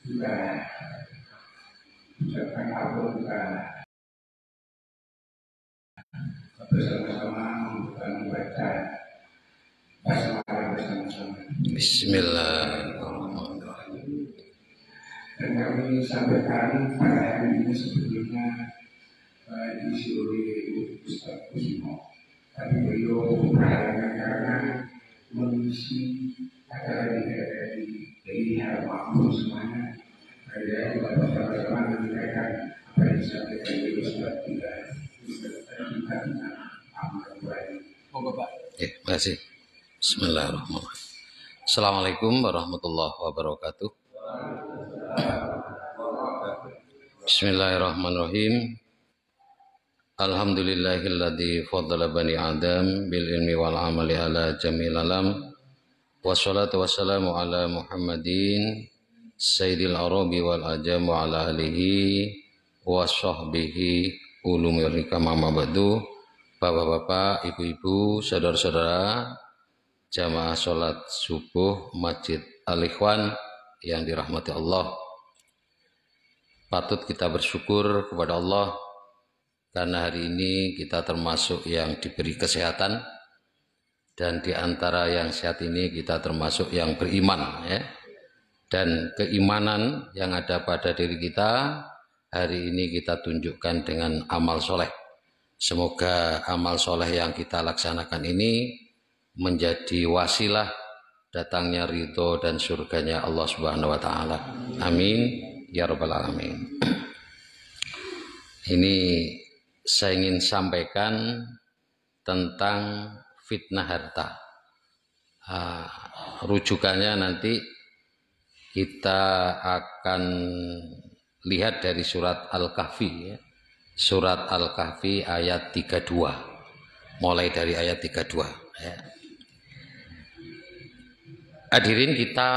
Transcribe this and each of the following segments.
juga ucapkan aku juga bersama-sama membaca basmalah bersama-sama. Bismillahirrahmanirrahim. Dan kami sampaikan pada hari ini sebetulnya disuruh Ustaz Kusmo, tapi beliau berhalangan karena mengisi acara di halaman semuanya. Saya bersama-sama menyampaikan apa yang disampaikan beliau sudah tidak amal baik. Oh Bapak. Terima kasih. Bismillahirrahmanirrahim. Assalamualaikum warahmatullahi wabarakatuh. Bismillahirrahmanirrahim. Alhamdulillahilladzi faddala bani Adam bil ilmi wal amali ala jamil alam. Wassalatu wassalamu ala Muhammadin sayyidil arabi wal ajam wa ala alihi wa sahbihi ulumil hikam amma ba'du. Bapak-bapak, ibu-ibu, saudara-saudara jamaah sholat subuh Masjid Al-Ikhwan yang dirahmati Allah, patut kita bersyukur kepada Allah karena hari ini kita termasuk yang diberi kesehatan, dan di antara yang sehat ini kita termasuk yang beriman, ya. Dan keimanan yang ada pada diri kita hari ini kita tunjukkan dengan amal soleh. Semoga amal soleh yang kita laksanakan ini menjadi wasilah datangnya ridho dan surganya Allah Subhanahu wa Ta'ala. Amin ya Rabbal Alamin. Ini saya ingin sampaikan tentang fitnah harta. Rujukannya nanti kita akan lihat dari surat Al-Kahfi, ya. Surat Al-Kahfi ayat 32, mulai dari ayat 32, ya. Hadirin, kita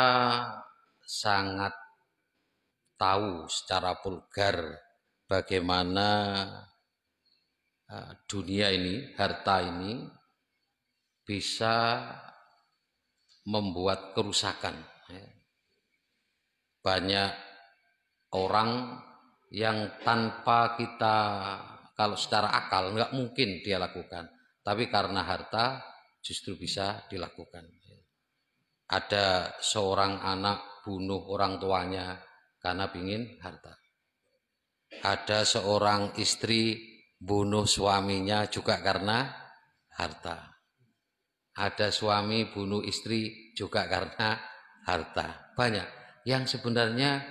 sangat tahu secara vulgar bagaimana dunia ini, harta ini bisa membuat kerusakan, ya. Banyak orang yang tanpa kita, kalau secara akal nggak mungkin dia lakukan, tapi karena harta justru bisa dilakukan. Ada seorang anak bunuh orang tuanya karena ingin harta. Ada seorang istri bunuh suaminya juga karena harta. Ada suami bunuh istri juga karena harta. Banyak yang sebenarnya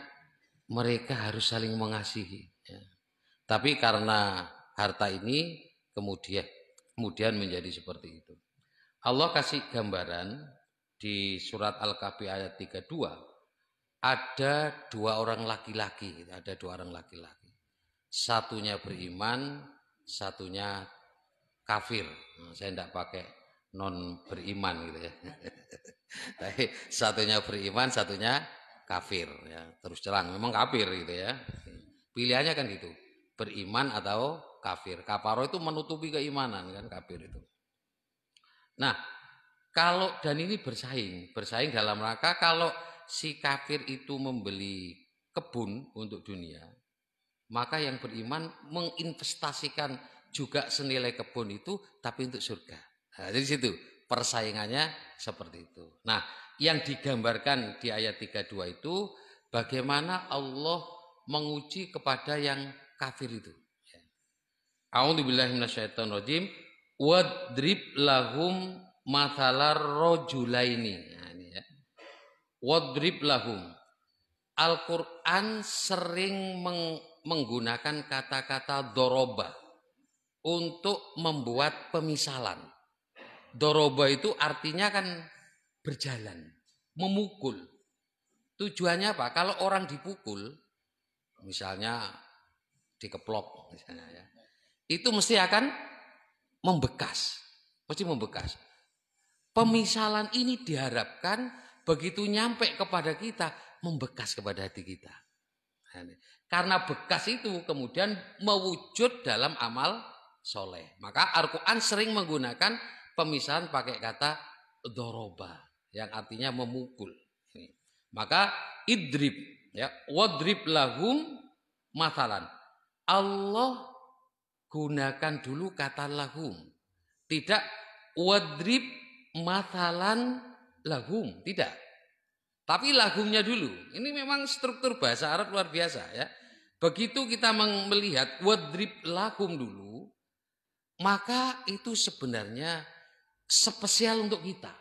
mereka harus saling mengasihi, ya. Tapi karena harta ini kemudian menjadi seperti itu. Allah kasih gambaran di surat Al-Kahfi ayat 32. Ada dua orang laki-laki. Satunya beriman, satunya kafir. Nah, saya tidak pakai non beriman gitu ya. Tapi satunya beriman, satunya kafir, ya. Terus terang memang kafir gitu ya. Pilihannya kan gitu, beriman atau kafir. Kafaro itu menutupi keimanan kan, kafir itu. Nah, kalau dan ini bersaing dalam rangka kalau si kafir itu membeli kebun untuk dunia, maka yang beriman menginvestasikan juga senilai kebun itu tapi untuk surga. Nah, dari situ persaingannya seperti itu. Nah, yang digambarkan di ayat 32 itu bagaimana Allah menguji kepada yang kafir itu. A'udzubillahi minasyaitonirrajim. Wadrib lahum mathalar rajulaini. Nah, ini ya. Wadrib lahum. Al-Qur'an sering menggunakan kata-kata doroba untuk membuat pemisalan. Doroba itu artinya kan berjalan, memukul. Tujuannya apa? Kalau orang dipukul, misalnya dikeplok, misalnya ya, itu mesti akan membekas, Pemisalan ini diharapkan begitu nyampe kepada kita, membekas kepada hati kita. Karena bekas itu kemudian mewujud dalam amal soleh. Maka Al-Quran sering menggunakan pemisalan pakai kata doroba, yang artinya memukul. Maka idrib, Ya, wadrib lahum mathalan. Allah gunakan dulu kata lahum. Tidak wadrib mathalan lahum, tidak. Tapi lahumnya dulu. Ini memang struktur bahasa Arab luar biasa ya. Begitu kita melihat wadrib lahum dulu, maka itu sebenarnya spesial untuk kita.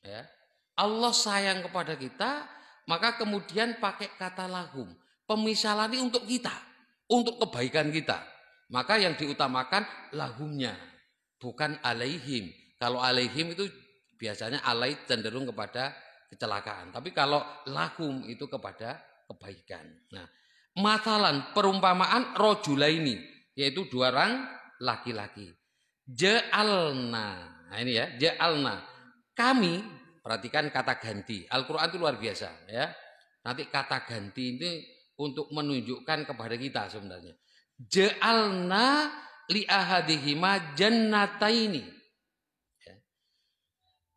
Ya. Allah sayang kepada kita, maka kemudian pakai kata lahum. Pemisalan ini untuk kita, untuk kebaikan kita. Maka yang diutamakan lahumnya, bukan alaihim. Kalau alaihim itu biasanya alai cenderung kepada kecelakaan. Tapi kalau lahum itu kepada kebaikan. Nah, mathalan perumpamaan rojulaini, yaitu dua orang laki-laki. Ja'alna. Nah ini ya, ja'alna. Kami, perhatikan kata ganti. Al-Quran itu luar biasa ya. Nanti kata ganti ini untuk menunjukkan kepada kita sebenarnya. Ja'alna li ahadihima jannataini. Ya.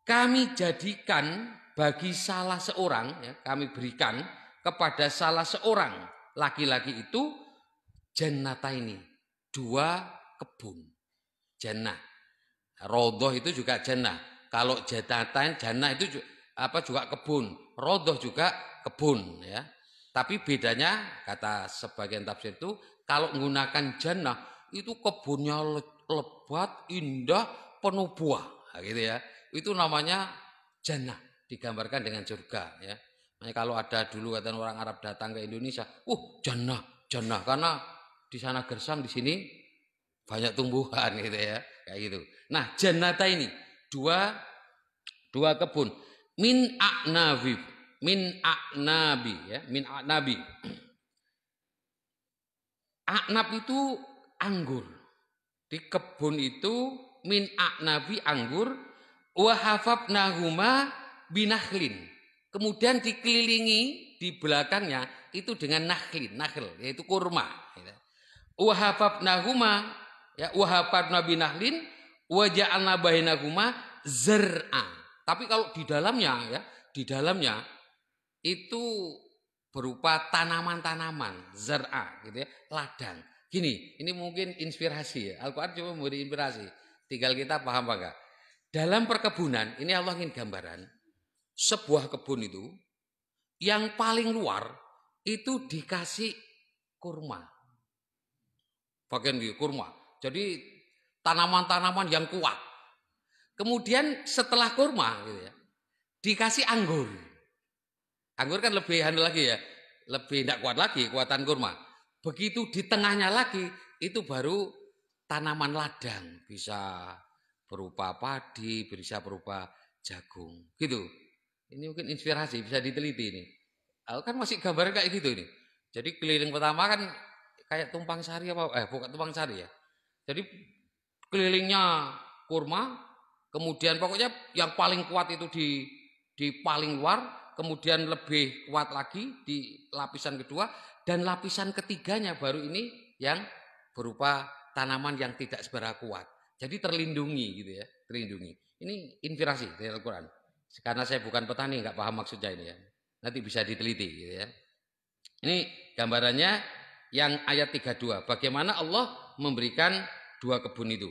Kami jadikan bagi salah seorang, ya, kami berikan kepada salah seorang laki-laki itu jannataini, dua kebun. Jannah. Rodoh itu juga jannah. Kalau jannatan, jannah itu juga kebun. Rodoh juga kebun ya. Tapi bedanya kata sebagian tafsir itu kalau menggunakan jannah itu kebunnya lebat, indah, penuh buah, nah, gitu ya. Itu namanya jannah, digambarkan dengan surga ya. Makanya kalau ada dulu kata orang Arab datang ke Indonesia, jannah, jannah karena di sana gersang, di sini banyak tumbuhan gitu ya, kayak gitu. Nah, jannata ini dua kebun min a'nabi ya, min a'nabi. A'nab itu anggur. Di kebun itu min a'nabi anggur wa hafafnahuma binahlin. Kemudian dikelilingi di belakangnya itu dengan nakhl yaitu kurma. Wa hafafnahuma ya wahafadna binahlin wa ja'alna bainahuma zar'a. Tapi kalau di dalamnya itu berupa tanaman-tanaman, zar'a gitu ya, ladang. Gini, ini mungkin inspirasi ya. Al-Qur'an cuma memberi inspirasi. Tinggal kita paham apa enggak? Dalam perkebunan, ini Allah ingin gambaran sebuah kebun itu yang paling luar itu dikasih kurma. Bagian kurma. Jadi tanaman-tanaman yang kuat. Kemudian setelah kurma gitu ya, dikasih anggur. Anggur kan lebih handal lagi ya, lebih tidak kuat lagi kuatan kurma. Begitu di tengahnya lagi itu baru tanaman ladang, bisa berupa padi, bisa berupa jagung, gitu. Ini mungkin inspirasi, bisa diteliti ini. Kan masih gambar kayak gitu ini. Jadi keliling pertama kan kayak tumpang sari bukan tumpang sari ya. Jadi kelilingnya kurma, kemudian pokoknya yang paling kuat itu di paling luar, kemudian lebih kuat lagi di lapisan kedua, dan lapisan ketiganya baru ini yang berupa tanaman yang tidak seberapa kuat. Jadi terlindungi gitu ya, terlindungi. Ini inspirasi dari Al-Quran. Karena saya bukan petani, nggak paham maksudnya ini ya. Nanti bisa diteliti gitu ya. Ini gambarannya yang ayat 32. Bagaimana Allah memberikan dua kebun itu.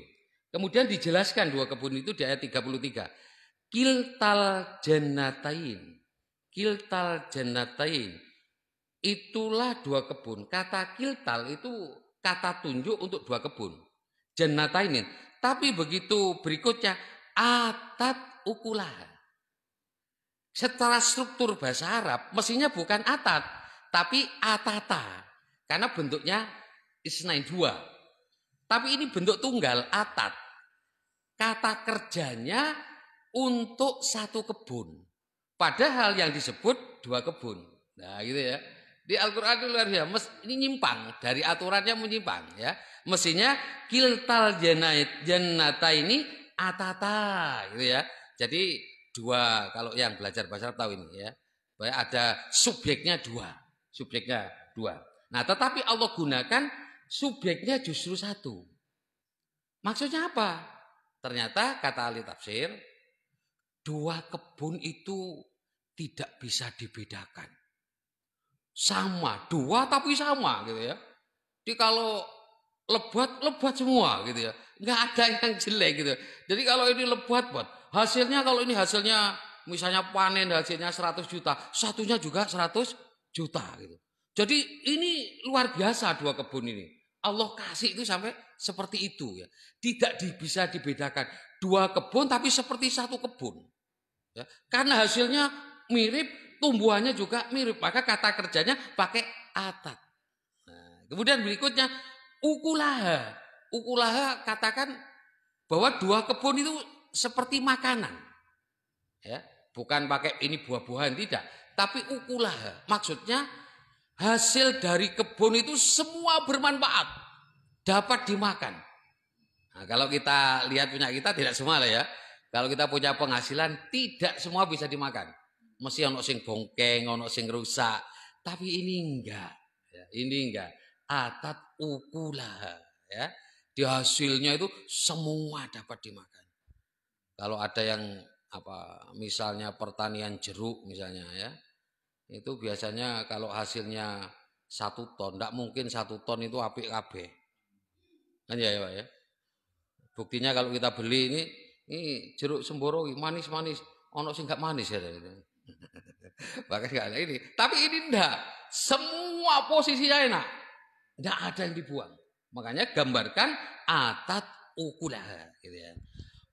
Kemudian dijelaskan dua kebun itu di ayat 33. Kiltal jannatain. Kiltal jannatain. Itulah dua kebun. Kata kiltal itu kata tunjuk untuk dua kebun. Jannatain. Tapi begitu berikutnya atat ukulah. Secara struktur bahasa Arab mestinya bukan atat, tapi atata. Karena bentuknya isnain dua. Tapi ini bentuk tunggal, atat. Kata kerjanya untuk satu kebun. Padahal yang disebut dua kebun. Nah gitu ya. Di Al-Quran itu luar biasa. Ini nyimpang. Dari aturannya menyimpang ya. Mestinya kiltal jannata ini atata gitu ya. Jadi dua, kalau yang belajar bahasa Arab tahu ini ya. Ada subjeknya dua. Subjeknya dua. Nah tetapi Allah gunakan subjeknya justru satu. Maksudnya apa? Ternyata kata ahli tafsir, dua kebun itu tidak bisa dibedakan. sama, dua tapi sama gitu ya. Jadi kalau lebat semua gitu ya, nggak ada yang jelek gitu. Jadi kalau ini lebat, hasilnya kalau ini hasilnya misalnya panen hasilnya 100 juta, satunya juga 100 juta gitu. Jadi ini luar biasa dua kebun ini. Allah kasih itu sampai seperti itu ya. Tidak bisa dibedakan dua kebun tapi seperti satu kebun. Ya. Karena hasilnya mirip, tumbuhannya juga mirip, maka kata kerjanya pakai atat. Nah, kemudian berikutnya ukulaha. Ukulaha katakan bahwa dua kebun itu seperti makanan. Ya, bukan pakai ini buah-buahan tidak, tapi ukulaha. Maksudnya hasil dari kebun itu semua bermanfaat, dapat dimakan. Nah, kalau kita lihat punya kita tidak semua lah ya. Kalau kita punya penghasilan tidak semua bisa dimakan. Mesti ono sing bongkeng, ono sing rusak. Tapi ini enggak. Ya, ini enggak. Atat ukulaha. Ya. Di hasilnya itu semua dapat dimakan. Kalau ada yang misalnya pertanian jeruk misalnya ya. Itu biasanya kalau hasilnya 1 ton, enggak mungkin 1 ton itu apik kabeh. Kan ya Pak ya. Buktinya kalau kita beli ini jeruk Semboro manis-manis, ono sing enggak manis ya. Bahkan enggak ada ini. Tapi ini enggak. Semua posisinya enak. Enggak ada yang dibuang. Makanya gambarkan atat ukulaha gitu ya.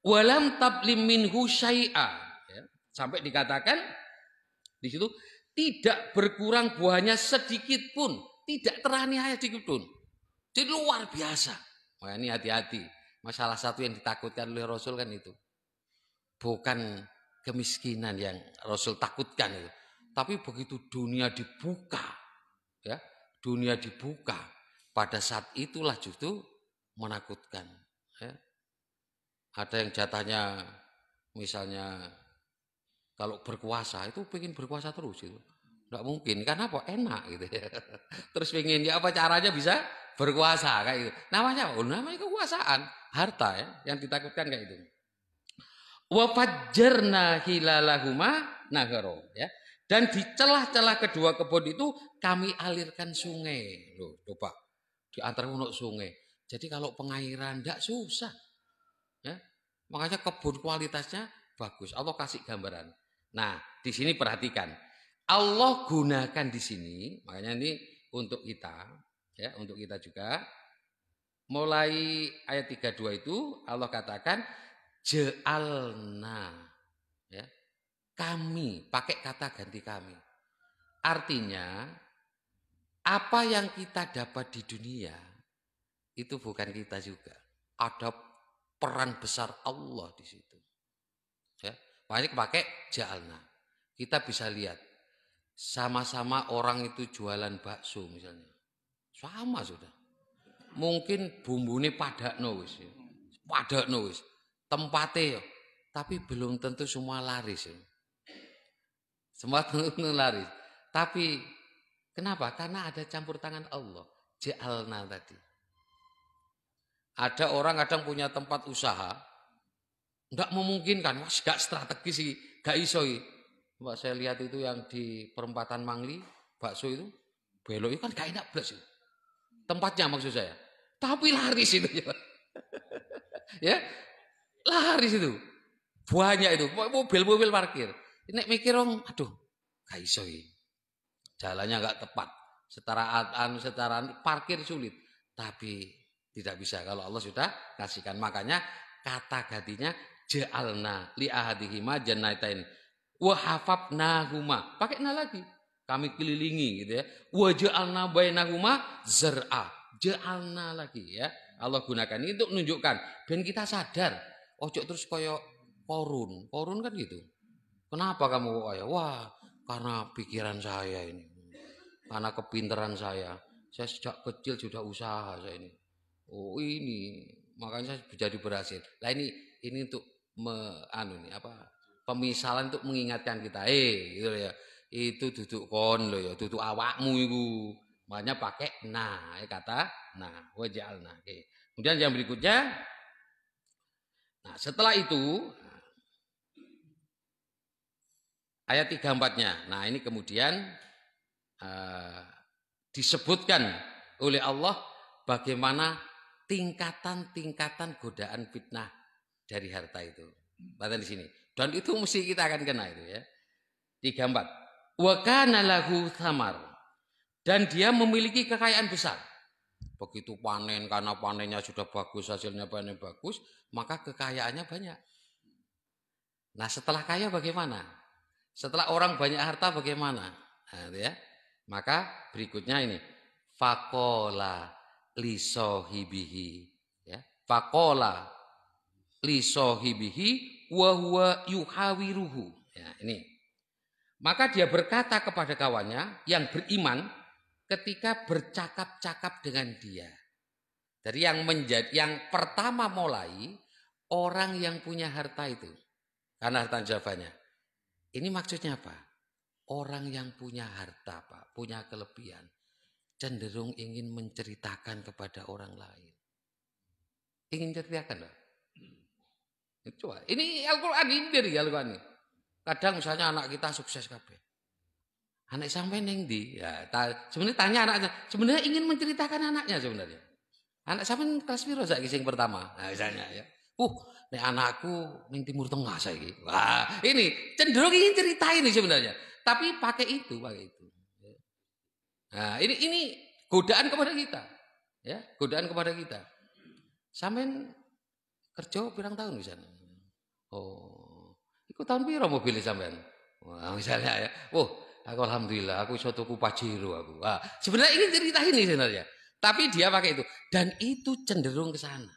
Walam tablim minhu syai'a ya. Sampai dikatakan di situ tidak berkurang buahnya sedikit pun, tidak teraniaya sedikit pun. Jadi luar biasa. Makanya ini hati-hati. Masalah satu yang ditakutkan oleh Rasul kan itu. Bukan kemiskinan yang Rasul takutkan itu. Tapi begitu dunia dibuka. Ya, dunia dibuka. Pada saat itulah justru menakutkan. Ya. Ada yang jatahnya misalnya kalau berkuasa itu pengen berkuasa terus itu. Enggak mungkin, karena apa? Enak gitu ya. Terus pengen ya apa caranya bisa berkuasa kayak gitu. Namanya apa? Namanya kekuasaan, harta ya, yang ditakutkan kayak itu. Wa fajjarna hilalahuma naharo ya. Dan di celah-celah kedua kebun itu kami alirkan sungai. Loh, coba. Di antara untuk sungai. Jadi kalau pengairan enggak susah. Ya. Makanya kebun kualitasnya bagus. Allah kasih gambaran. Nah, di sini perhatikan. Allah gunakan di sini, makanya ini untuk kita, ya, untuk kita juga. Mulai ayat 32 itu Allah katakan ja'alna, ya. Kami, pakai kata ganti kami. Artinya apa yang kita dapat di dunia itu bukan kita juga. Ada peran besar Allah di situ. Ya, makanya pakai ja'alna. Kita bisa lihat sama-sama orang itu jualan bakso misalnya. Sama sudah. Mungkin bumbune padakno wis. Padakno wis. Tempate ya. Tapi belum tentu semua laris ya. Semua tentu laris. Tapi kenapa? Karena ada campur tangan Allah. Ja'alna tadi. Ada orang kadang punya tempat usaha. Enggak memungkinkan. Mas gak strategis sih. Gak iso. Mbak saya lihat itu yang di perempatan Mangli. Bakso itu. Belok itu kan gak enak belas itu. Tempatnya maksud saya. Tapi laris itu. Ya. Laris itu. Banyak itu. Mobil-mobil parkir. Ini mikir orang. Aduh. Gak iso. Jalannya gak tepat. Setara parkir sulit. Tapi tidak bisa kalau Allah sudah kasihkan. Makanya kata gantinya ja'alna li ahadihima jannatain wa hafafnahuma. Pakai na lagi. Kami kelilingi gitu ya. Wa ja'alna bainahuma zar'a. Ja'alna lagi ya. Allah gunakan ini untuk menunjukkan dan kita sadar. Ojo terus koyo korun. Korun kan gitu. Kenapa kamu kok kayak? Wah, karena pikiran saya ini. Karena kepintaran saya. Saya sejak kecil sudah usaha saya ini. Oh ini makanya saya jadi berhasil. Nah ini untuk pemisalan untuk mengingatkan kita. Gitu ya. Itu duduk kon lo ya, duduk awakmu itu. Makanya pakai nah, kata nah, wajalna. Oke. Kemudian yang berikutnya, nah setelah itu ayat 34-nya. Nah ini kemudian disebutkan oleh Allah bagaimana tingkatan-tingkatan godaan fitnah dari harta itu. Bahkan di sini. Dan itu mesti kita akan kena itu ya. 34. Wa kana lahu thamar. Dan dia memiliki kekayaan besar. Begitu panen, karena panennya sudah bagus, hasilnya panen bagus, maka kekayaannya banyak. Nah, setelah kaya bagaimana? Setelah orang banyak harta bagaimana? Nah, itu ya. Maka berikutnya ini. Faqala li sahibihi. Ya. Faqala li sahibihi wa huwa yuhawiruhu. Ya, ini. Maka dia berkata kepada kawannya yang beriman ketika bercakap-cakap dengan dia. Dari yang pertama mulai orang yang punya harta itu. Karena harta jawabannya. Ini maksudnya apa? Orang yang punya harta, Pak, punya kelebihan, cenderung ingin menceritakan kepada orang lain. Ingin ceritakan, loh. Coba, ini Al-Quran ini dari Al-Quran ini. Kadang misalnya anak kita sukses kabeh. Anak sampai neng di, ya, sebenarnya tanya anaknya, sebenarnya ingin menceritakan anaknya sebenarnya. Anak sampai kelas piro saiki sing pertama, nah misalnya ya. Nek anakku ning Timur Tengah saiki. Wah, ini cenderung ingin cerita ini sebenarnya. Tapi pakai itu. Nah, ini godaan kepada kita. Ya, godaan kepada kita. Sampean kerja pirang tahun di sana? Oh, iku tahun piro mobil sampean? Wah, misalnya ya. Aku alhamdulillah, aku iso tuku Pajero aku. Wah, sebenarnya ingin cerita ini sebenarnya. Tapi dia pakai itu dan itu cenderung ke sana.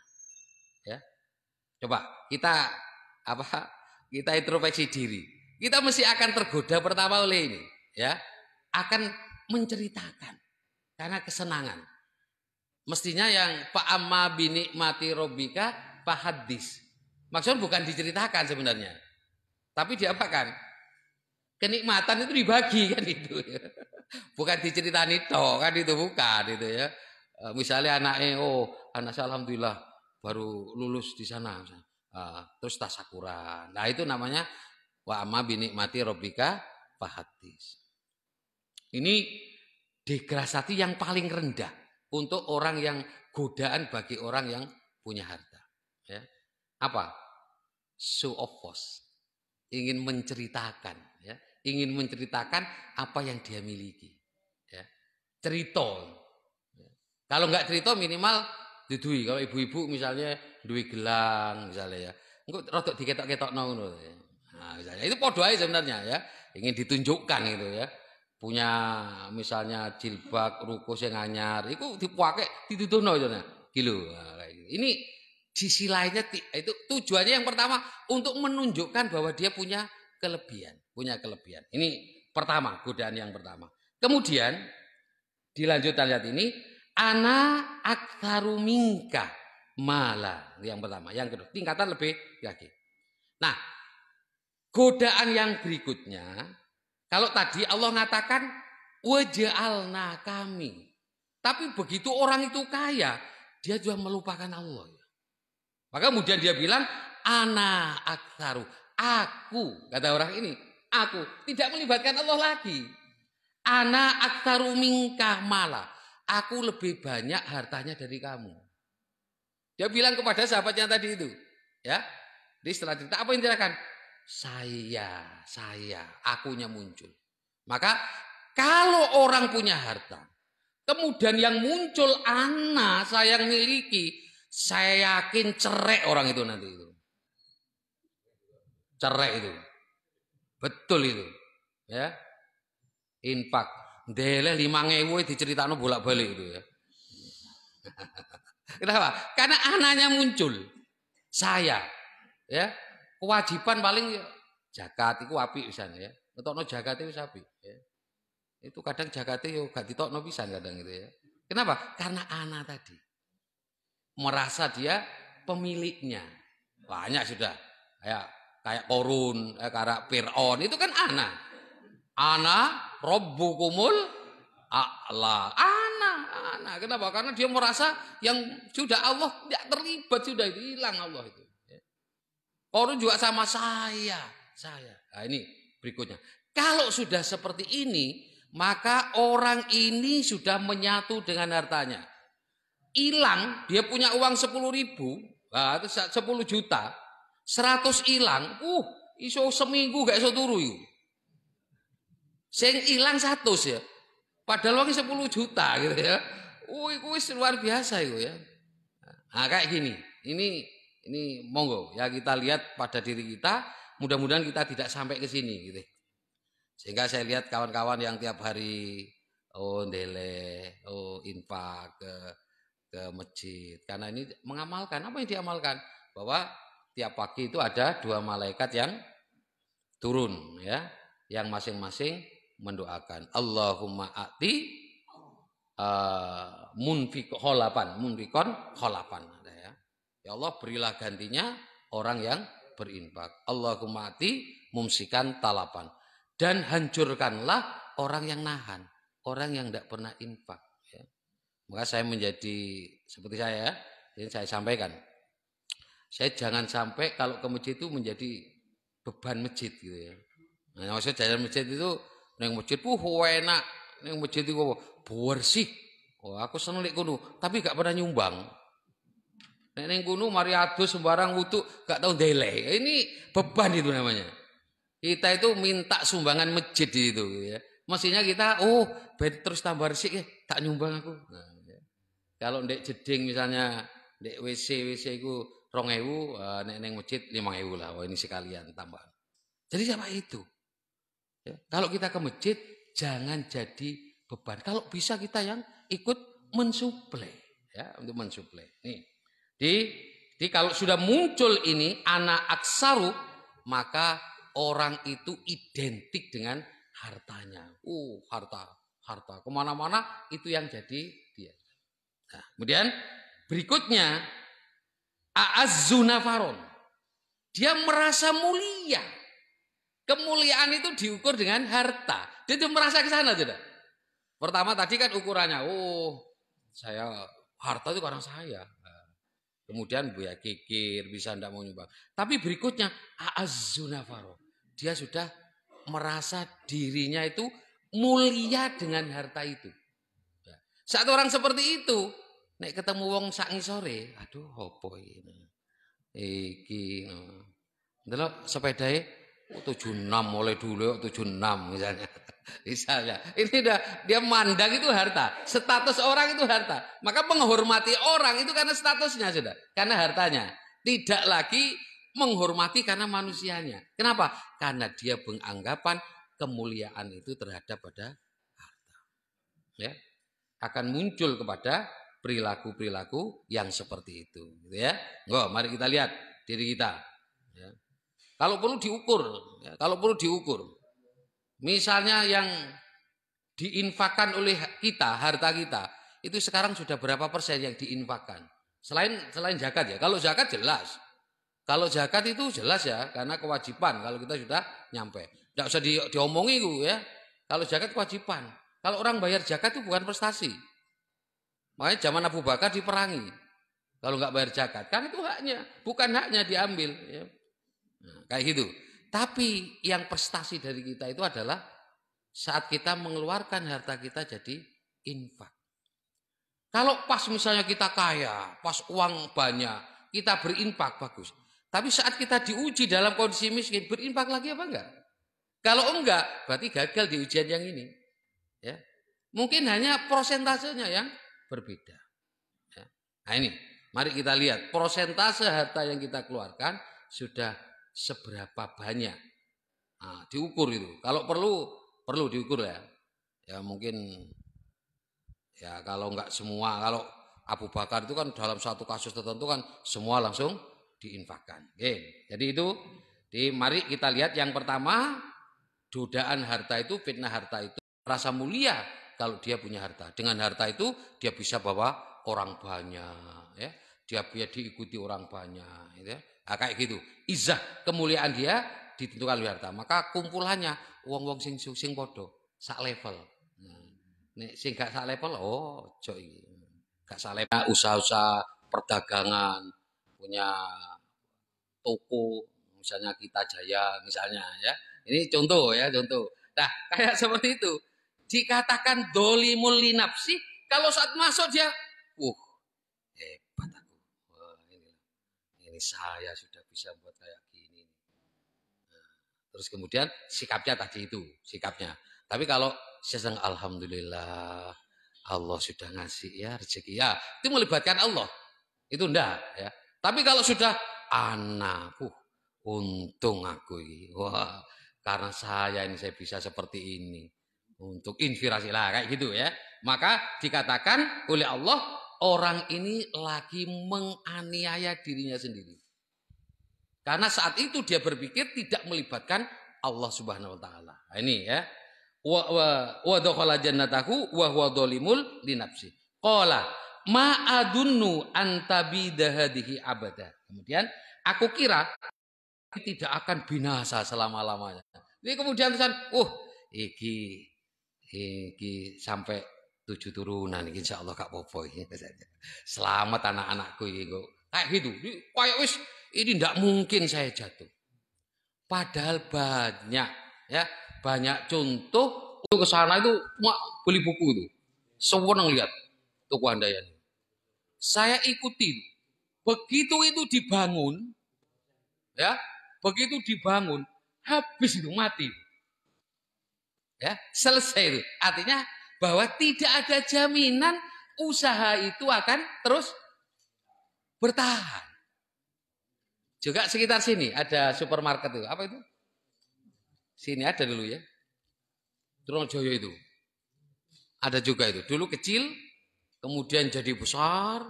Ya. Coba kita introspeksi diri. Kita mesti akan tergoda pertama oleh ini, ya. Akan menceritakan karena kesenangan. Mestinya yang fa amma bi nikmati rabbika fahaddis. Maksudnya bukan diceritakan sebenarnya. Tapi diapakan? Kenikmatan itu dibagi kan itu. Bukan diceritani toh kan itu bukan itu ya. Misalnya anaknya anak saya alhamdulillah baru lulus di sana terus tasakuran. Nah itu namanya wa amma bi nikmati rabbika fahaddis. Ini degradasi yang paling rendah untuk orang yang godaan bagi orang yang punya harta. Ya. Apa? Show of force. Ingin menceritakan. Ya. Ingin menceritakan apa yang dia miliki. Ya. Cerita. Ya. Kalau enggak cerita minimal didui. Kalau ibu-ibu misalnya duwe gelang misalnya ya. Engko rodok diketok-ketokno ngono. Nah, misalnya itu podo ae sebenarnya ya. Ingin ditunjukkan gitu ya. Punya misalnya jilbab ruko sing anyar iku dipakai ditutuhno ya gitu. Nah, kayak gitu. Ini sisi lainnya itu tujuannya yang pertama untuk menunjukkan bahwa dia punya kelebihan. Ini pertama, godaan yang pertama. Kemudian dilanjutkan lihat ini, ana aktsaru minka mala yang pertama, yang kedua tingkatan lebih lagi. Nah, godaan yang berikutnya, kalau tadi Allah mengatakan waja'alna kami, tapi begitu orang itu kaya, dia juga melupakan Allah. Maka kemudian dia bilang ana aktsaru, aku, kata orang ini, aku tidak melibatkan Allah lagi. Ana aktsaru minka mala, aku lebih banyak hartanya dari kamu. Dia bilang kepada sahabatnya tadi itu, ya. Di setelah cerita apa yang dikatakan? Saya, akunya muncul. Maka kalau orang punya harta, kemudian yang muncul ana saya yang miliki, saya yakin cerai orang itu nanti itu. Cerai itu. Betul itu. Ya. Infak. Dele 5.000 diceritakno bolak-balik itu ya. Kenapa? Karena anaknya muncul. Saya. Ya. Kewajiban paling zakat iku apik pisan ya. Ngetokno zakat itu apik ya. Itu kadang zakate yo gak ditokno pisan kadang gitu ya. Kenapa? Karena anak tadi merasa dia pemiliknya. Banyak sudah. Kayak Korun, kayak Fir'aun itu kan anak. Anak rabbukumul a'la. Anak. Kenapa? Karena dia merasa yang sudah Allah tidak terlibat, sudah hilang Allah itu. Korun juga sama saya. Nah ini berikutnya. Kalau sudah seperti ini, maka orang ini sudah menyatu dengan hartanya. Hilang, dia punya uang 10.000, nah, itu 10 juta, 100 hilang, iso seminggu gak iso turu yuk. Sing hilang 100 ya, padahal uangnya 10 juta gitu ya. Itu luar biasa itu ya. Nah kayak gini, ini monggo ya kita lihat pada diri kita, mudah-mudahan kita tidak sampai ke sini gitu. Sehingga saya lihat kawan-kawan yang tiap hari infak ke masjid, karena ini mengamalkan apa yang diamalkan, bahwa tiap pagi itu ada 2 malaikat yang turun ya, yang masing-masing mendoakan Allahumma a'ti munfikon kholapan ya. Ya Allah berilah gantinya orang yang berinfak. Allahumma a'ti mumsikan talapan, dan hancurkanlah orang yang nahan, orang yang tidak pernah infak ya. Maka saya menjadi seperti saya, jadi saya sampaikan, saya jangan sampai kalau ke masjid itu menjadi beban masjid gitu ya. Nah, maksudnya jalan masjid itu neng masjid enak, neng masjid itu bersih. Aku seneng nek kono, tapi gak pernah nyumbang. Nek neng kono mari adus sembarang wudu gak tahu ndeleh. Ini beban itu namanya. Kita itu minta sumbangan masjid itu ya. Mestinya kita terus tambah resik ya, tak nyumbang aku. Nah, kalau ndek jeding misalnya ndek WC iku 2.000, nek neng masjid 5.000 lah. Ini sekalian tambah. Jadi siapa itu? Ya, kalau kita ke masjid jangan jadi beban. Kalau bisa kita yang ikut mensuplai ya, untuk mensuplai. Nih. Jadi kalau sudah muncul ini anak aksaru, maka orang itu identik dengan hartanya. Harta kemana-mana itu yang jadi dia. Nah, kemudian berikutnya a'azzunafaron. Dia merasa mulia. Kemuliaan itu diukur dengan harta. Dia tuh merasa ke sana sudah. Pertama tadi kan ukurannya, saya harta itu karena saya. Kemudian Buya kikir, bisa ndak mau nyumbang. Tapi berikutnya a'azzunafaron. Dia sudah merasa dirinya itu mulia dengan harta itu. Saat orang seperti itu, nek ketemu wong sak ngisore, aduh opo ini. Iki ndelok sepedae 76 mulai dulu 76 misalnya. Misalnya, ini dia mandang itu harta, status orang itu harta. Maka menghormati orang itu karena statusnya sudah, karena hartanya. Tidak lagi menghormati karena manusianya. Kenapa? Karena dia beranggapan kemuliaan itu terhadap pada harta. Ya. Akan muncul kepada perilaku-perilaku yang seperti itu, gitu ya. Mari kita lihat diri kita. Ya. Kalau perlu diukur, misalnya yang diinfakkan oleh kita, harta kita, itu sekarang sudah berapa persen yang diinfakkan? Selain zakat ya. Kalau zakat jelas. Kalau zakat itu jelas ya, karena kewajiban. Kalau kita sudah nyampe, tidak usah diomongi ya. Kalau zakat kewajiban. Kalau orang bayar zakat itu bukan prestasi. Makanya zaman Abu Bakar diperangi. Kalau nggak bayar zakat, kan itu haknya, bukan haknya diambil. Ya. Nah, kayak gitu. Tapi yang prestasi dari kita itu adalah saat kita mengeluarkan harta kita jadi infak. Kalau pas misalnya kita kaya, pas uang banyak, kita berinfak bagus. Tapi saat kita diuji dalam kondisi miskin, berinfak lagi apa enggak? Kalau enggak, berarti gagal di ujian yang ini. Ya. Mungkin hanya prosentasenya yang berbeda. Ya. Nah ini, mari kita lihat prosentase harta yang kita keluarkan sudah seberapa banyak. Nah, diukur itu. Kalau perlu diukur ya. Ya mungkin ya kalau enggak semua, kalau Abu Bakar itu kan dalam satu kasus tertentu kan semua langsung diinfakkan. Oke. Jadi itu, mari kita lihat yang pertama, godaan harta itu, fitnah harta itu, rasa mulia kalau dia punya harta. Dengan harta itu dia bisa bawa orang banyak, ya. Dia diikuti orang banyak, gitu ya. Nah, kayak gitu. Izzah, kemuliaan dia ditentukan oleh harta. Maka kumpulannya wong-wong sing podo, sak level. Nek sing gak sak level, ojo iki. Gak sak level, usaha-usaha perdagangan, punya toko, misalnya Kita Jaya misalnya ya. Ini contoh ya, contoh. Nah, kayak seperti itu. dikatakan dolimul linapsi, kalau saat masuk dia, hebat aku. Wah, ini saya sudah bisa buat kayak gini. Nah, terus kemudian sikapnya tadi itu, sikapnya. Tapi kalau saya alhamdulillah Allah sudah ngasih ya rezeki ya, itu melibatkan Allah. Itu enggak ya. Tapi kalau sudah anak, untung aku ini. Wah, karena saya ini saya bisa seperti ini. Untuk inspirasi lah kayak gitu ya. Maka dikatakan oleh Allah orang ini lagi menganiaya dirinya sendiri. Karena saat itu dia berpikir tidak melibatkan Allah Subhanahu wa taala. Nah, ini ya. Wa dakhala jannatahu wa huwa dhalimul li nafsi. Qala ma adunnu antabida hadhihi abada. Kemudian aku kira tidak akan binasa selama-lamanya. Ini kemudian tulisan, iki sampai 7 turunan iki insyaallah gak apa-apa iki. Selamat anak-anakku iki kok. Kayak gitu. Kayak wis ini tidak mungkin saya jatuh. Padahal banyak ya, banyak contoh ke sana itu beli buku itu. Seneng lihat Tuku Handayani. Saya ikuti. Begitu itu dibangun, ya, begitu dibangun, habis itu mati. Ya, selesai itu. Artinya bahwa tidak ada jaminan usaha itu akan terus bertahan. Juga sekitar sini ada supermarket itu. Apa itu? Sini ada dulu ya. Tronojoyo itu. Ada juga itu. Dulu kecil, kemudian jadi besar,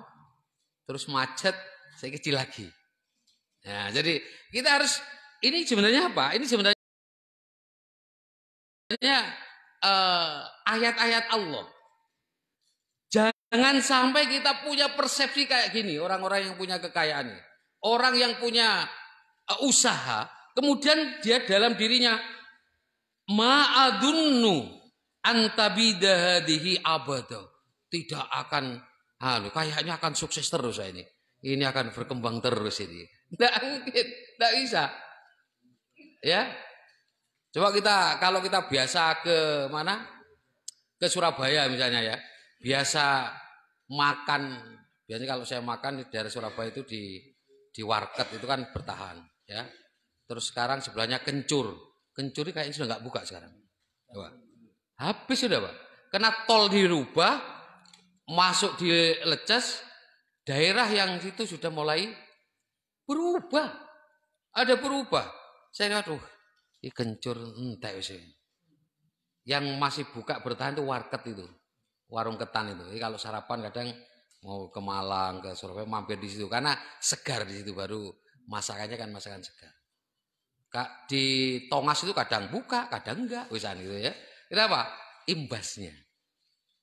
terus macet, saya kecil lagi. Nah, jadi kita harus, ini sebenarnya apa? Ini sebenarnya ayat-ayat Allah. Jangan sampai kita punya persepsi kayak gini, orang-orang yang punya kekayaan ini. Orang yang punya usaha, kemudian dia dalam dirinya ma'adunnu antabida hadihi abada. Tidak akan, kayaknya akan sukses terus saya ini. Ini akan berkembang terus ini. Tidak mungkin, tidak bisa. Ya, coba kalau kita biasa ke mana? Ke Surabaya misalnya ya. Biasa makan, biasanya kalau saya makan di daerah Surabaya itu di warket itu kan bertahan ya. Terus sekarang sebelahnya Kencur. Kencur ini kayaknya sudah nggak buka sekarang. Coba. Habis sudah Pak. Kena tol dirubah, masuk di Leces, daerah yang situ sudah mulai berubah. Ada berubah. Saya lihat, ini Kencur entek sih. Yang masih buka bertahan itu warket itu. Warung ketan itu. Jadi kalau sarapan kadang mau ke Malang, ke Surabaya mampir di situ karena segar di situ, baru masakannya kan masakan segar. Di Tongas itu kadang buka, kadang enggak, wisan gitu ya. Kenapa? Imbasnya.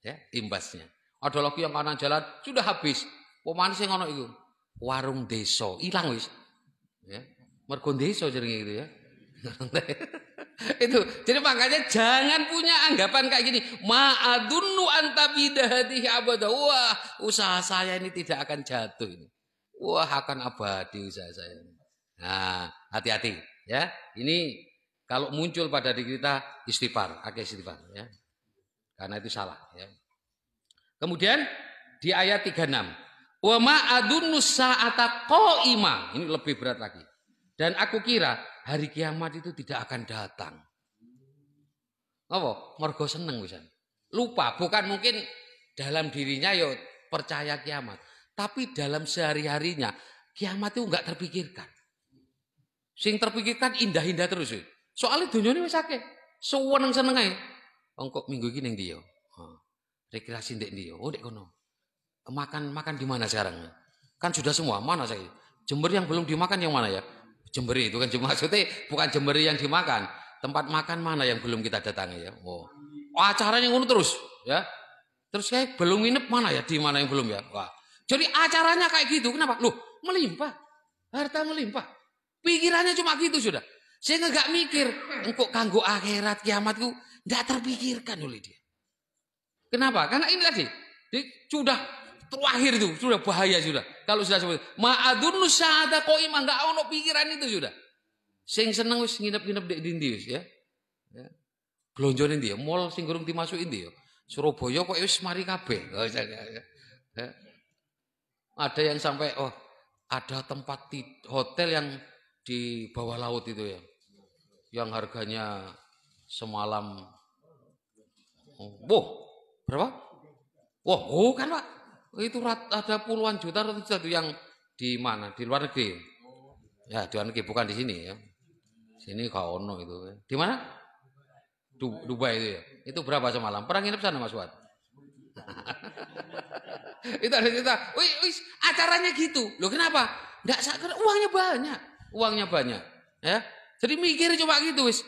Ya, imbasnya. Ada lagi yang kanan jalan sudah habis. Pemane sing ngono iku? Warung desa, ilang wis. Ya. Mergo desa jenenge gitu ya. Itu. Jadi makanya jangan punya anggapan kayak gini. Ma'adunnu antabidahatihi abada. Wah, usaha saya ini tidak akan jatuh ini. Wah, akan abadi usaha saya ini. Nah, hati-hati ya. Ini kalau muncul pada diri kita istighfar, istighfar ya. Karena itu salah ya. Kemudian di ayat 36. Wa ma'adunnu sa'ata qa'ima. Ini lebih berat lagi. Dan aku kira hari kiamat itu tidak akan datang. Apa? Mergo seneng wisan. Lupa, bukan mungkin dalam dirinya ya percaya kiamat, tapi dalam sehari-harinya kiamat itu enggak terpikirkan. Sing terpikirkan indah-indah terus. Soalnya dunia ini wis akeh. Seneng-seneng ae. Engko minggu iki ning ndi ya? Rekreasi ndek ndi ya? Oh ndek kono. Makan di mana sekarang? Kan sudah semua. Mana saya? Jember yang belum dimakan yang mana ya? Jember itu kan maksudnya bukan Jember yang dimakan. Tempat makan mana yang belum kita datangi ya? Oh acaranya ngono terus ya. Terus saya belum nginep mana ya? Di mana yang belum ya? Wah. Jadi acaranya kayak gitu. Kenapa? Loh, melimpah. Harta melimpah. Pikirannya cuma gitu sudah. Saya enggak mikir engkau kanggo akhirat kiamatku enggak terpikirkan oleh dia. Kenapa? Karena ini tadi sudah terakhir itu, sudah bahaya sudah. Kalau sudah seperti ma'adunnu sa'ata qa'imah, enggak ono pikiran itu sudah. Sing seneng wis nginep-nginep dek dindi wis ya. Glonjone ndi ya? Mall sing durung dimasuki ndi ya? Surabaya kok wis mari kabeh. Ada yang sampai ada tempat hotel yang di bawah laut itu ya. Yang harganya semalam berapa? Wah, kan Pak. Itu ada puluhan juta itu yang di mana? Di luar negeri. Ya, di luar negeri bukan di sini ya. Sini gak ono itu. Di mana? Dubai itu ya. Itu berapa semalam? Pernah nginep sana Mas Wad? Itu ada cerita. Wih, acaranya gitu. Loh kenapa? Enggak sakit, uangnya banyak. Uangnya banyak. Ya. Jadi mikir cuma gitu wis.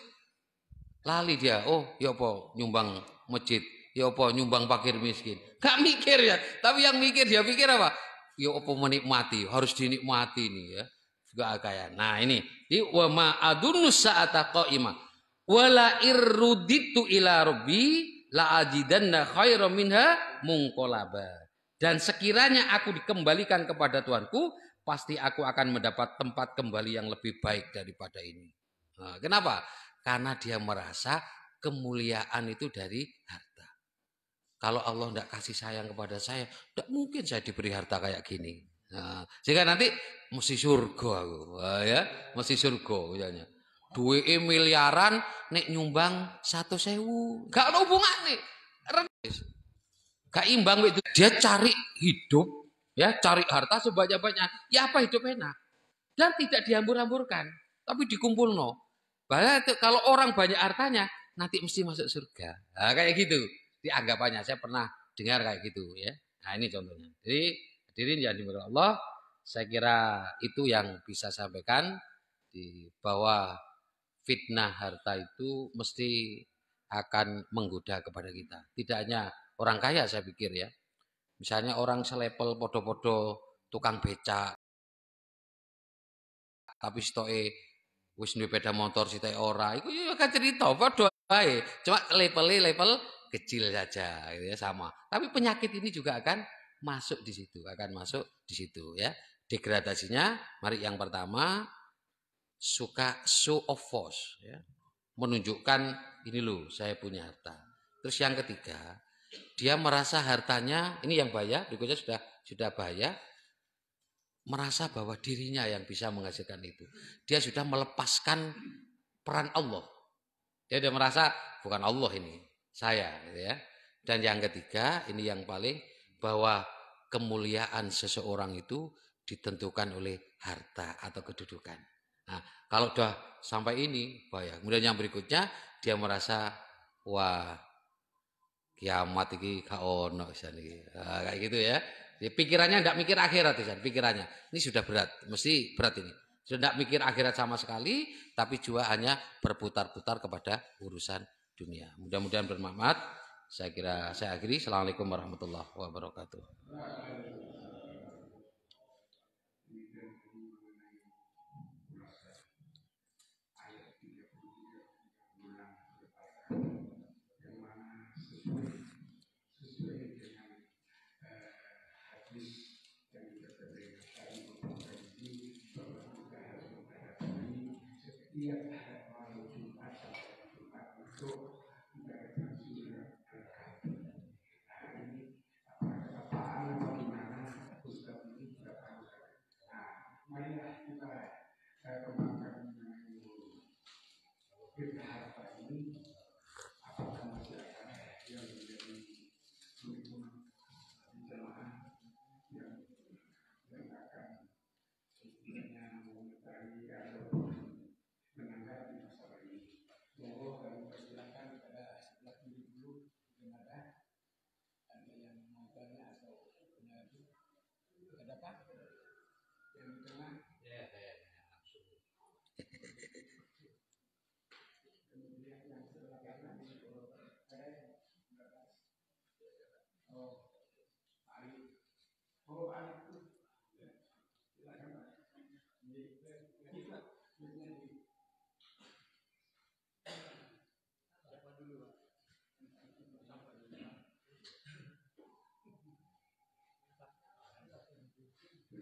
Lali dia. Oh, ya apa nyumbang masjid. Ya apa nyumbang fakir miskin. Gak mikir ya. Tapi yang mikir dia pikir apa? Ya apa menikmati. Harus dinikmati nih ya. Juga kayak. Nah ini. Di wa ma adunus sa'ata qa'imah. Wala irruditu ila rabbi la ajidanna khairam minha munqalaba. Dan sekiranya aku dikembalikan kepada Tuhanku, pasti aku akan mendapat tempat kembali yang lebih baik daripada ini. Nah, kenapa? Karena dia merasa kemuliaan itu dari harta. Kalau Allah tidak kasih sayang kepada saya, tidak mungkin saya diberi harta kayak gini. Nah, sehingga nanti mesti surga aku, ya, mesti surga misalnya. Duit miliaran nek nyumbang 1.000, gak ada hubungan nih. Gak imbang itu. Dia cari hidup, ya, cari harta sebanyak-banyak. Ya apa hidup enak? Dan tidak dihambur-hamburkan, tapi dikumpul no. Bahkan kalau orang banyak hartanya, nanti mesti masuk surga. Nah, kayak gitu. Dianggapannya saya pernah dengar kayak gitu ya. Nah, ini contohnya. Jadi hadirin yang dimuliakan Allah, saya kira itu yang bisa sampaikan di bahwa fitnah harta itu mesti akan menggoda kepada kita. Tidak hanya orang kaya saya pikir ya. Misalnya orang selepel podo-podo tukang becak, tapi stoke wis duwe sepeda motor sithik ora, iku ya kan cerita padha wae. Cuma level kecil saja gitu ya, sama. Tapi penyakit ini juga akan masuk di situ, ya. Degradasinya mari yang pertama suka show of force ya. Menunjukkan ini loh saya punya harta. Terus yang ketiga, dia merasa hartanya ini yang bahaya, berikutnya sudah bahaya, merasa bahwa dirinya yang bisa menghasilkan itu. Dia sudah melepaskan peran Allah. Dia sudah merasa bukan Allah ini, saya gitu ya. Dan yang ketiga, ini yang paling bahwa kemuliaan seseorang itu ditentukan oleh harta atau kedudukan. Nah, kalau sudah sampai ini, bahaya. Kemudian yang berikutnya dia merasa wah kiamat iki gak ono kayak gitu ya. Jadi pikirannya tidak mikir akhirat pikirannya. Ini sudah berat, mesti berat ini. Sudah tidak mikir akhirat sama sekali, tapi juga hanya berputar-putar kepada urusan dunia. Mudah-mudahan bermanfaat. Saya kira saya akhiri. Assalamualaikum warahmatullahi wabarakatuh.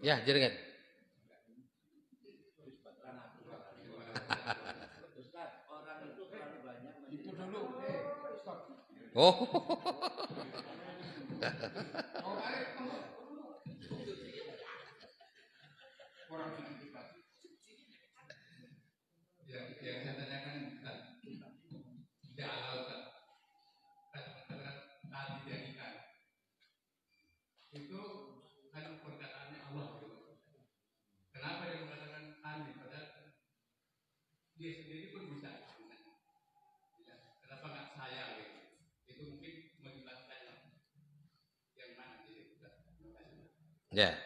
Ya, jaringan. Ustaz, orang itu terlalu banyak itu dulu. Oh. Yang saya tanyakan tidak halal tadi jadikan itu kan perkataannya Allah gitu. Kenapa dia mengatakan tadi padahal dia sendiri pun bisa. Kenapa nggak saya gitu? Itu mungkin menjelaskan yang mana gitu. Ya.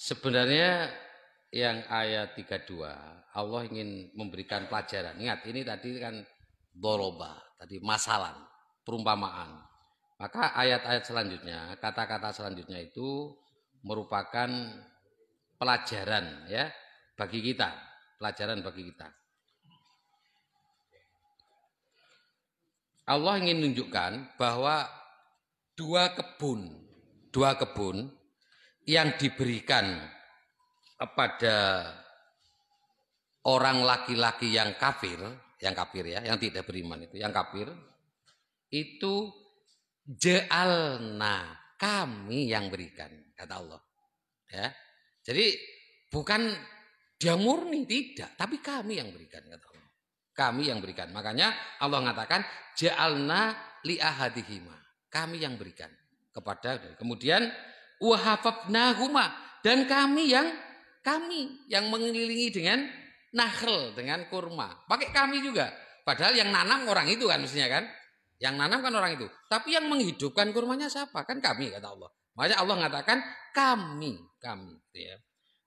Sebenarnya yang ayat 32 Allah ingin memberikan pelajaran. Ingat, ini tadi kan doroba, tadi masalah, perumpamaan. Maka ayat-ayat selanjutnya, kata-kata selanjutnya itu merupakan pelajaran ya bagi kita, pelajaran bagi kita. Allah ingin menunjukkan bahwa dua kebun yang diberikan kepada orang laki-laki yang kafir ya, yang tidak beriman itu, yang kafir itu ja'alna, kami yang berikan, kata Allah. Ya. Jadi bukan dia murni, tidak, tapi kami yang berikan, kata Allah. Kami yang berikan. Makanya Allah mengatakan ja'alna li ahadihima, kami yang berikan kepada, kemudian wahafafnahuma, dan kami yang mengelilingi dengan nakhl, dengan kurma. Pakai kami juga. Padahal yang nanam orang itu kan mestinya kan. Yang nanam kan orang itu. Tapi yang menghidupkan kurmanya siapa? Kan kami, kata Allah. Makanya Allah mengatakan kami. Ya.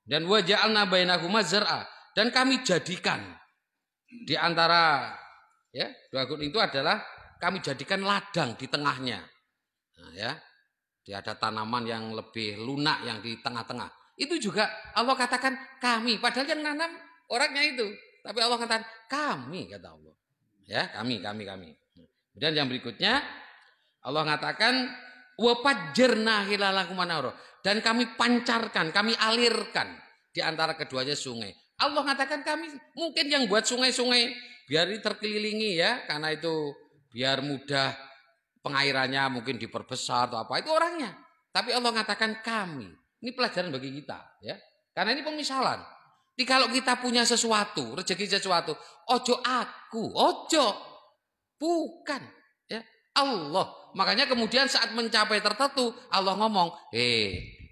Dan waja'alna bainahuma zar'a, dan kami jadikan di antara ya dua gunung itu adalah kami jadikan ladang di tengahnya. Nah, ya. Dia ada tanaman yang lebih lunak yang di tengah-tengah. Itu juga Allah katakan kami. Padahal yang nanam orangnya itu. Tapi Allah katakan kami, kata Allah. Ya, kami. Kemudian yang berikutnya Allah mengatakan wafajjarna hilalakum anhara, dan kami pancarkan, kami alirkan di antara keduanya sungai. Allah mengatakan kami, mungkin yang buat sungai-sungai biar terkelilingi ya, karena itu biar mudah pengairannya mungkin diperbesar atau apa, itu orangnya. Tapi Allah mengatakan kami. Ini pelajaran bagi kita ya. Karena ini pemisalan. Jadi kalau kita punya sesuatu, rezeki sesuatu, ojo aku, ojo. Bukan ya, Allah. Makanya kemudian saat mencapai tertentu Allah ngomong,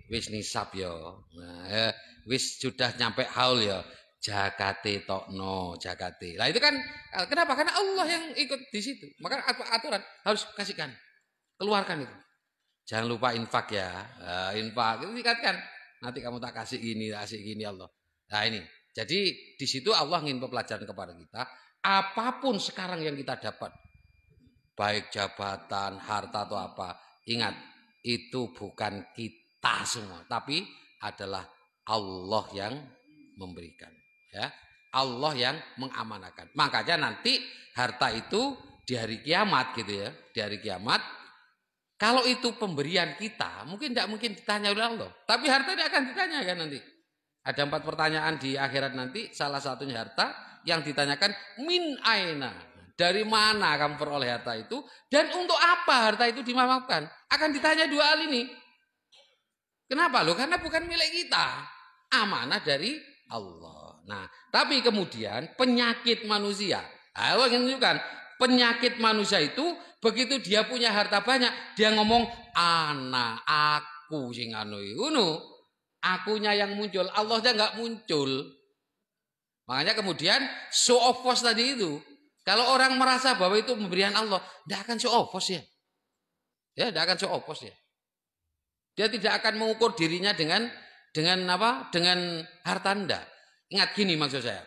wis nisab yo. Nah, wis sudah nyampe haul ya. Jakate tokno, jakate. Lah itu kan kenapa? Karena Allah yang ikut di situ. Maka aturan harus kasihkan. Keluarkan itu. Jangan lupa infak ya. Infak itu dikatakan. Nanti kamu tak kasih gini Allah. Nah ini. Jadi di situ Allah ingin pelajaran kepada kita. Apapun sekarang yang kita dapat, baik jabatan, harta atau apa, ingat itu bukan kita semua, tapi adalah Allah yang memberikan. Ya, Allah yang mengamanahkan. Makanya nanti harta itu di hari kiamat gitu ya, di hari kiamat. Kalau itu pemberian kita, tidak mungkin ditanya oleh Allah. Tapi harta ini akan ditanyakan nanti. Ada 4 pertanyaan di akhirat nanti. Salah satunya harta yang ditanyakan min aina. Dari mana kamu peroleh harta itu? Dan untuk apa harta itu dimaafkan? Akan ditanya 2 hal ini. Kenapa loh? Karena bukan milik kita. Amanah dari Allah. Nah, tapi kemudian penyakit manusia. Allah ingin menunjukkan penyakit manusia itu begitu dia punya harta banyak, dia ngomong ana, aku sing anu ngono. Akunya yang muncul, Allahnya enggak muncul. Makanya kemudian show of force tadi itu. Kalau orang merasa bahwa itu pemberian Allah, tidak akan show of force ya. Ya, tidak akan show of force ya. Dia tidak akan mengukur dirinya dengan apa? Dengan harta Anda. Ingat gini maksud saya.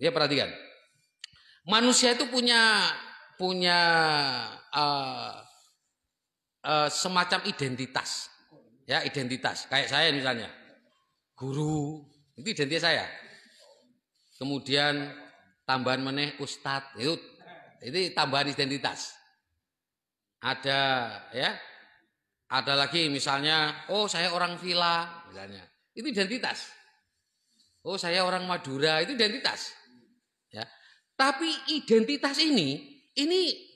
Ya perhatikan. Manusia itu punya semacam identitas. Ya, identitas. Kayak saya misalnya. Guru, itu identitas saya. Kemudian tambahan meneh ustadz, itu tambahan identitas. Ada lagi misalnya, oh saya orang villa misalnya. Itu identitas. Oh saya orang Madura, itu identitas. Ya. Tapi identitas ini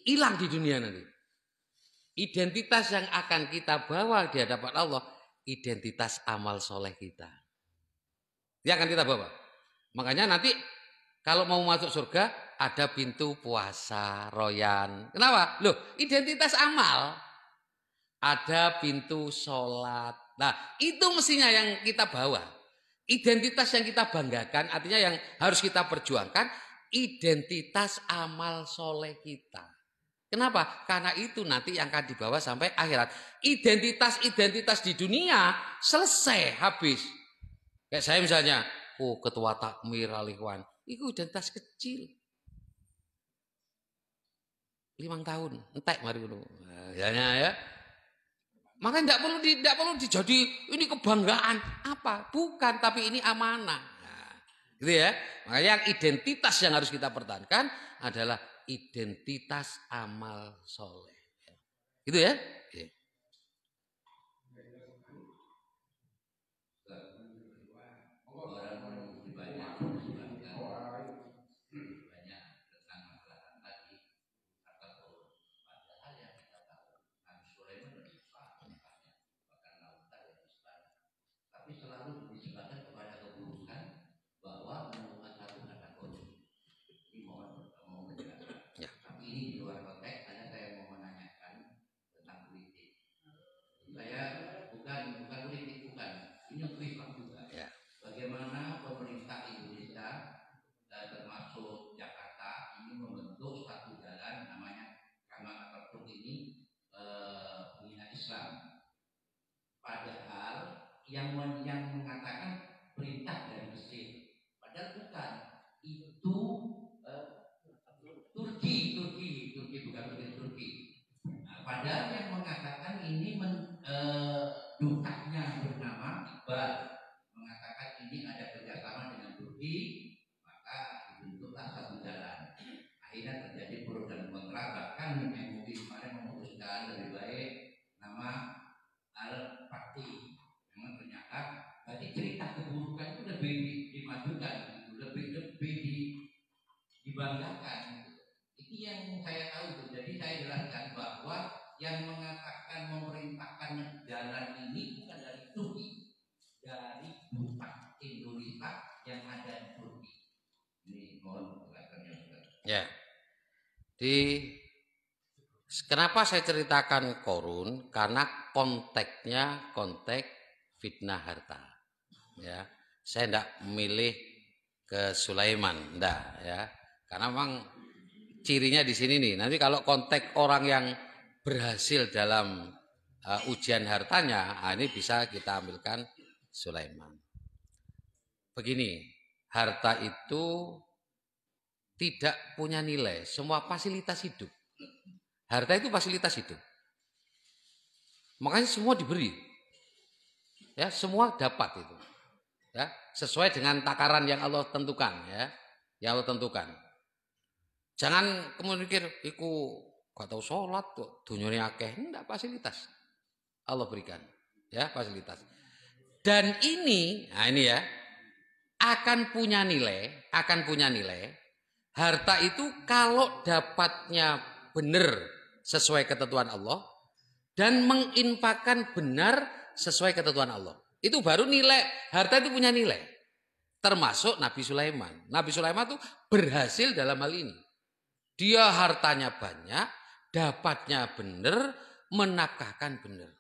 hilang di dunia nanti. Identitas yang akan kita bawa di hadapan Allah, identitas amal soleh kita. Yang akan kita bawa. Makanya nanti kalau mau masuk surga, ada pintu puasa, royan. Kenapa? Loh, identitas amal. Ada pintu sholat. Nah, itu mestinya yang kita bawa. Identitas yang kita banggakan, artinya yang harus kita perjuangkan, identitas amal soleh kita. Kenapa? Karena itu nanti yang akan dibawa sampai akhirat. Identitas-identitas di dunia selesai, habis. Kayak saya misalnya, ketua takmir alihwan, itu identitas kecil. 5 tahun, entek mari dulu. Ya. Makanya tidak perlu dijadi ini kebanggaan apa? Bukan, tapi ini amanah. Nah, gitu ya. Makanya yang identitas yang harus kita pertahankan adalah identitas amal soleh. Gitu ya. Oke. Bagaimana pemerintah Indonesia termasuk Jakarta ini membentuk satu jalan namanya Kamal Atatürk ini menghina Islam. Padahal yang mengatakan perintah dari Mesir, padahal bukan itu Turki bukan Turki. Nah, padahal yang mengatakan ini dukanya bernama Iqbal. Ini ada kerjasama dengan Turki, maka dibentuklah satu jalan. Akhirnya terjadi pro dan kontra, bahkan MUI kemarin memutuskan lebih baik nama Al-Fatih. Memang ternyata berarti cerita keburukan itu lebih dimajukan, lebih dibanggakan. Itu yang saya tahu. Jadi saya jelaskan bahwa yang mengatakan memerintahkan jalan ini bukan dari Turki, dari Indonesia yang ada di Turki. Ini mohon penjelasannya. Ya. Kenapa saya ceritakan Korun? Karena konteksnya konteks fitnah harta. Ya. Saya tidak memilih ke Sulaiman, enggak ya. Karena memang cirinya di sini nih. Nanti kalau konteks orang yang berhasil dalam ujian hartanya, ini bisa kita ambilkan Sulaiman. Begini, harta itu tidak punya nilai, semua fasilitas hidup. Harta itu fasilitas hidup. Makanya semua diberi. Ya, semua dapat itu. Ya, sesuai dengan takaran yang Allah tentukan ya. Yang Allah tentukan. Jangan kemudian mikir iku gak tahu sholat kok dunyane akeh, enggak, fasilitas. Allah berikan. Ya, fasilitas. Dan ini, nah ini ya, akan punya nilai. Harta itu kalau dapatnya benar sesuai ketentuan Allah dan menginfakkan benar sesuai ketentuan Allah. Itu baru nilai, harta itu punya nilai. Termasuk Nabi Sulaiman. Nabi Sulaiman itu berhasil dalam hal ini. Dia hartanya banyak, dapatnya benar, menafkahkan benar.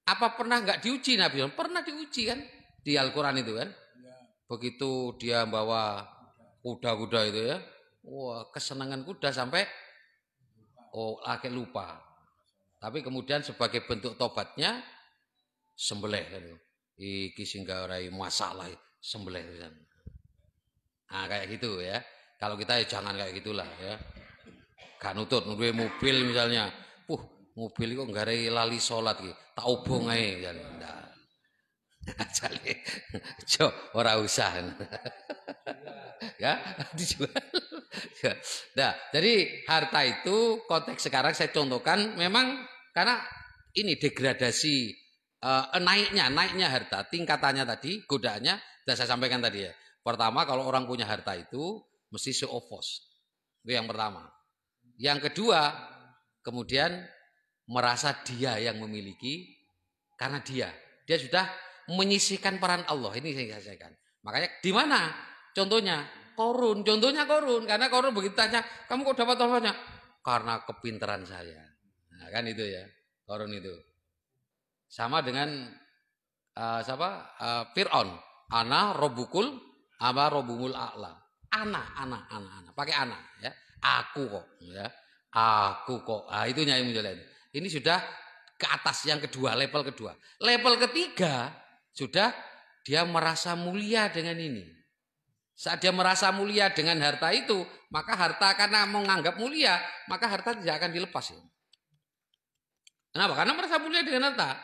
Apa pernah nggak diuji Nabi Sulaiman? Pernah diuji kan di Al-Quran itu kan. Begitu dia bawa kuda-kuda itu ya, wah kesenangan kuda sampai akhir lupa. Tapi kemudian sebagai bentuk tobatnya sembelih kan. Iki sing garai masalah sembelih kan. Nah kayak gitu ya. Kalau kita ya jangan kayak gitulah ya. Gak nutut duwe mobil misalnya. Mobil kok garai lali salat iki. Tak obong ae misalnya. Jale, ora usah. Ya, dijual. Nah, jadi harta itu konteks sekarang saya contohkan memang karena ini degradasi naiknya harta, tingkatannya tadi, godaannya sudah saya sampaikan tadi ya. Pertama kalau orang punya harta itu mesti show off. Itu yang pertama. Yang kedua, kemudian merasa dia yang memiliki karena dia sudah menyisihkan peran Allah. Ini saya sampaikan. Makanya di mana contohnya? Korun, contohnya Korun. Karena Korun begitu tanya, kamu kok dapat banyak? Karena kepintaran saya. Nah, kan itu ya, Korun itu. Sama dengan Fir'aun. Ana robukul ama robumul a'la. Ana. Pakai ana ya. Aku kok ya. Aku kok. Ah, itu Nyai Munjalain. Ini sudah ke atas yang kedua, level kedua. Level ketiga sudah dia merasa mulia dengan ini. Saat dia merasa mulia dengan harta itu, maka harta karena menganggap mulia, maka harta tidak akan dilepas. Ya. Kenapa? Karena merasa mulia dengan harta.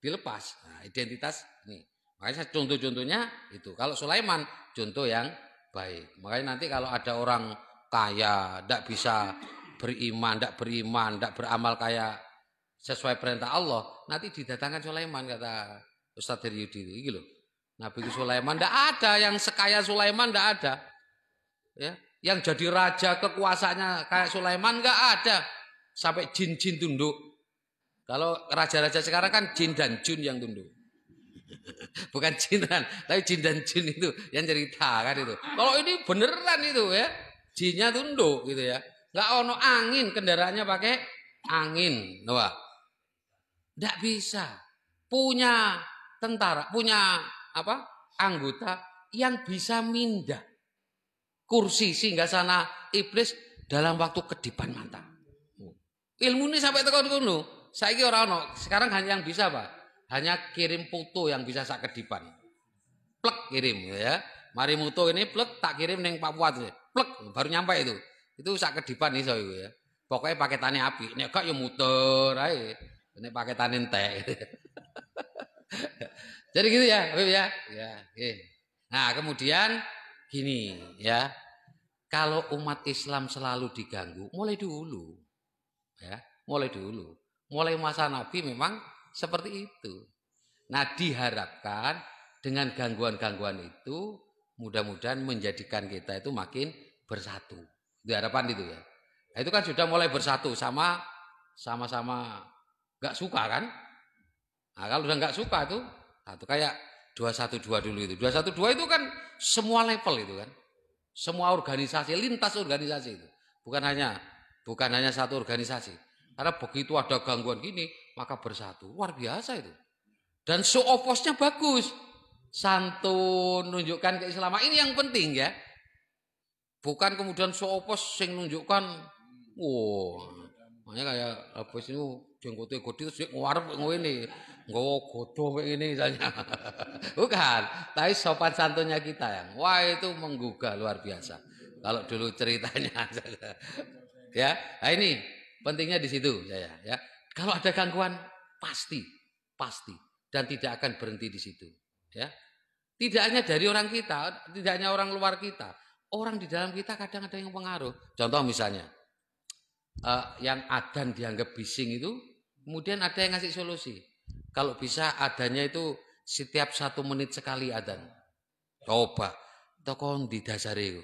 Dilepas. Nah, identitas ini. Makanya contoh-contohnya itu. Kalau Sulaiman, contoh yang baik. Makanya nanti kalau ada orang kaya, tidak bisa beriman, tidak beramal kayak sesuai perintah Allah, nanti didatangkan Sulaiman, kata Ustadz Heryudi itu. Nabi Sulaiman tidak ada yang sekaya Sulaiman, tidak ada. Ya, yang jadi raja kekuasaannya kayak Sulaiman nggak ada. Sampai jin-jin tunduk. Kalau raja-raja sekarang kan jin dan jun yang tunduk. Bukan jin tapi jin dan jun itu yang cerita kan itu. Kalau ini beneran itu ya, jinnya tunduk gitu ya. Nggak ono angin, kendaraannya pakai angin, Wah. Nggak bisa. Punya tentara, punya anggota yang bisa mindah kursi sehingga sana iblis dalam waktu kedipan mata. Ilmu ini sampai tekan kono. Saiki ora ono. Sekarang hanya yang bisa apa? Hanya kirim foto yang bisa sak kedipan. Plek kirim ya. Mari muto ini plek tak kirim ning Papua tuh. Plek baru nyampe itu. Itu sak kedipan iso iku ya. Pokoknya paketane apik. Nek gak ya muter ae. Nek paketane entek. Jadi gitu ya, Habib ya. Ya, oke. Nah, kemudian gini ya. Kalau umat Islam selalu diganggu, mulai dulu. Ya, mulai dulu. Mulai masa Nabi memang seperti itu. Nah, diharapkan dengan gangguan-gangguan itu mudah-mudahan menjadikan kita itu makin bersatu. Itu harapan itu ya. Nah, itu kan sudah mulai bersatu sama-sama nggak suka kan? Nah, kalau udah nggak suka tuh, satu kayak 212 dulu itu. 212 itu kan semua level itu kan. Semua organisasi, lintas organisasi itu. Bukan hanya satu organisasi. Karena begitu ada gangguan gini, maka bersatu. Luar biasa itu. Dan show of force-nya bagus. Santun, nunjukkan keislaman. Ini yang penting ya. Bukan kemudian show of force yang nunjukkan, makanya kayak apa sih jenggotnya gede terus ngarep ngene. Nggawa godhong kayak ini misalnya. Bukan, tapi sopan santunnya kita yang wah itu menggugah luar biasa. Kalau dulu ceritanya ya. Nah ini pentingnya di situ saya ya. Kalau ada gangguan pasti dan tidak akan berhenti di situ ya. Tidak hanya dari orang kita, tidak hanya orang luar kita. Orang di dalam kita kadang ada yang pengaruh. Contoh misalnya yang adzan dianggap bising itu, kemudian ada yang ngasih solusi. Kalau bisa adanya itu setiap 1 menit sekali adzan. Coba, toko di dasare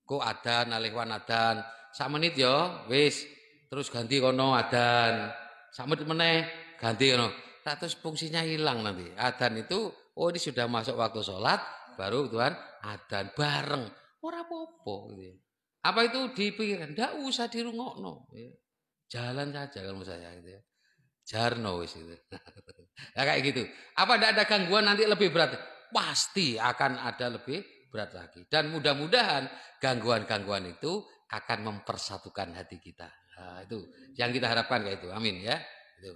kok adzan alihwan adzan 1 menit ya, wis. Terus ganti kono adzan. 1 menit meneh ganti kono. Terus fungsinya hilang nanti. Adzan itu ini sudah masuk waktu sholat, baru Tuhan adzan bareng. Ora apa-apa gitu. Apa itu dipikirkan? Enggak usah dirungokno. Jalan saja kalau saya gitu ya. Jarno wis itu. Nah, kayak gitu. Apa tidak ada gangguan nanti lebih berat? Pasti akan ada lebih berat lagi. Dan mudah-mudahan gangguan-gangguan itu akan mempersatukan hati kita. Nah, itu yang kita harapkan kayak itu. Amin ya. Itu.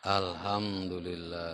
Alhamdulillah.